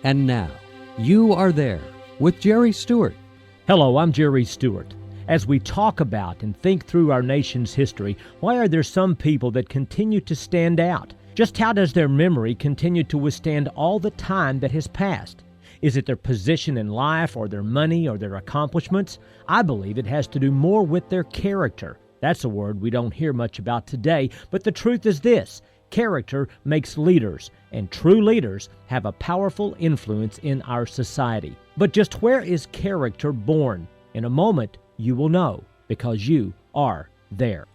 And now, You Are There with Jerry Stewart. Hello, I'm Jerry Stewart. As we talk about and think through our nation's history, why are there some people that continue to stand out? Just how does their memory continue to withstand all the time that has passed? Is it their position in life or their money or their accomplishments? I believe it has to do more with their character. That's a word we don't hear much about today, but the truth is this: character makes leaders, and true leaders have a powerful influence in our society. But just where is character born? In a moment, you will know, because you are there.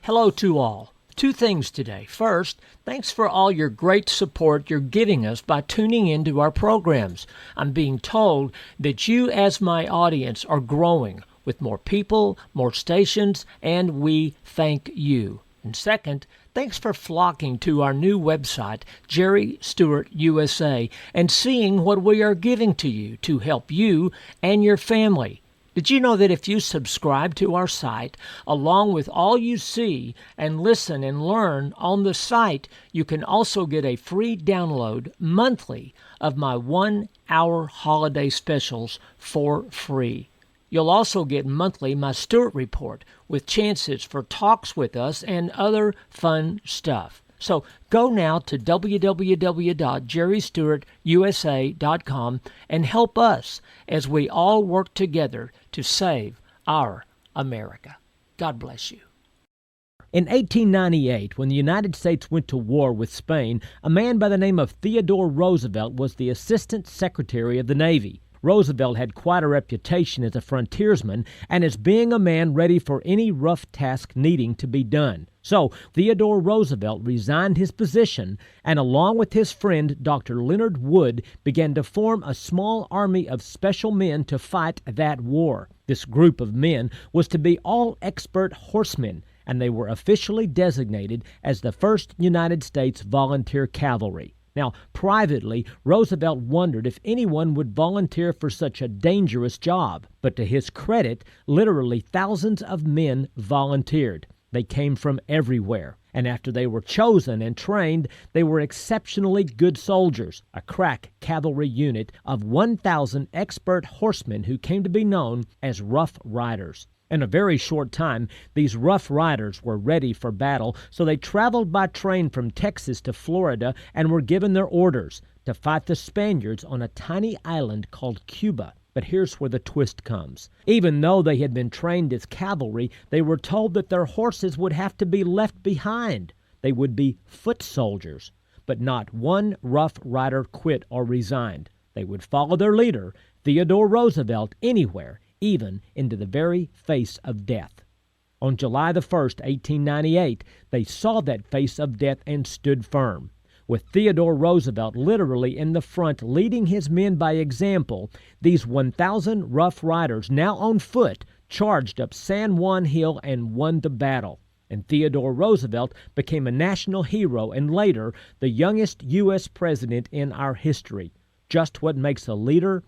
Hello to all. Two things today. First, thanks for all your great support you're giving us by tuning into our programs. I'm being told that you, as my audience, are growing with more people, more stations, and we thank you. And second, thanks for flocking to our new website, Jerry Stewart USA, and seeing what we are giving to you to help you and your family. Did you know that if you subscribe to our site, along with all you see and listen and learn on the site, you can also get a free download monthly of my 1-hour holiday specials for free. You'll also get monthly my Stewart Report with chances for talks with us and other fun stuff. So go now to www.jerrystewartusa.com and help us as we all work together to save our America. God bless you. In 1898, when the United States went to war with Spain, a man by the name of Theodore Roosevelt was the Assistant Secretary of the Navy. Roosevelt had quite a reputation as a frontiersman and as being a man ready for any rough task needing to be done. So Theodore Roosevelt resigned his position and, along with his friend Dr. Leonard Wood, began to form a small army of special men to fight that war. This group of men was to be all expert horsemen, and they were officially designated as the 1st United States Volunteer Cavalry. Now, privately, Roosevelt wondered if anyone would volunteer for such a dangerous job. But to his credit, literally thousands of men volunteered. They came from everywhere. And after they were chosen and trained, they were exceptionally good soldiers, a crack cavalry unit of 1,000 expert horsemen who came to be known as Rough Riders. In a very short time, these Rough Riders were ready for battle, so they traveled by train from Texas to Florida and were given their orders to fight the Spaniards on a tiny island called Cuba. But here's where the twist comes. Even though they had been trained as cavalry, they were told that their horses would have to be left behind. They would be foot soldiers. But not one Rough Rider quit or resigned. They would follow their leader, Theodore Roosevelt, anywhere, even into the very face of death. On July the 1st, 1898, they saw that face of death and stood firm. With Theodore Roosevelt literally in the front leading his men by example, these 1,000 Rough Riders, now on foot, charged up San Juan Hill and won the battle. And Theodore Roosevelt became a national hero and later the youngest U.S. president in our history. Just what makes a leader?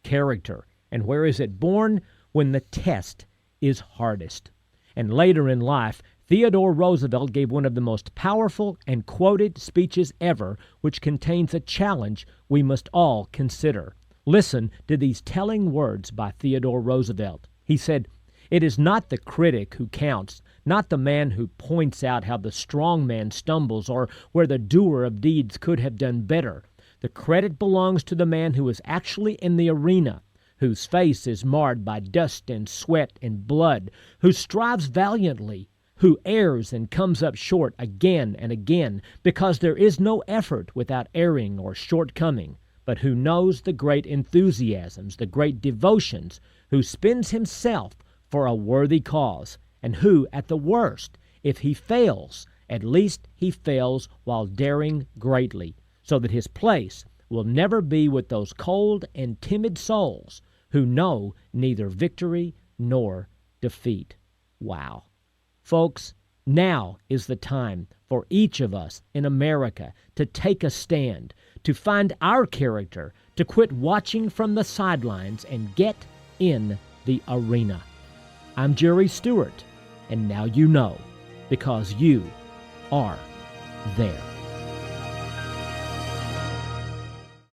Character. And where is it born? When the test is hardest. And later in life, Theodore Roosevelt gave one of the most powerful and quoted speeches ever, which contains a challenge we must all consider. Listen to these telling words by Theodore Roosevelt. He said, "It is not the critic who counts, not the man who points out how the strong man stumbles or where the doer of deeds could have done better. The credit belongs to the man who is actually in the arena, whose face is marred by dust and sweat and blood, who strives valiantly, who errs and comes up short again and again, because there is no effort without erring or shortcoming, but who knows the great enthusiasms, the great devotions, who spends himself for a worthy cause, and who, at the worst, if he fails, at least he fails while daring greatly, so that his place will never be with those cold and timid souls who know neither victory nor defeat." Wow. Folks, now is the time for each of us in America to take a stand, to find our character, to quit watching from the sidelines and get in the arena. I'm Jerry Stewart, and now you know, because you are there.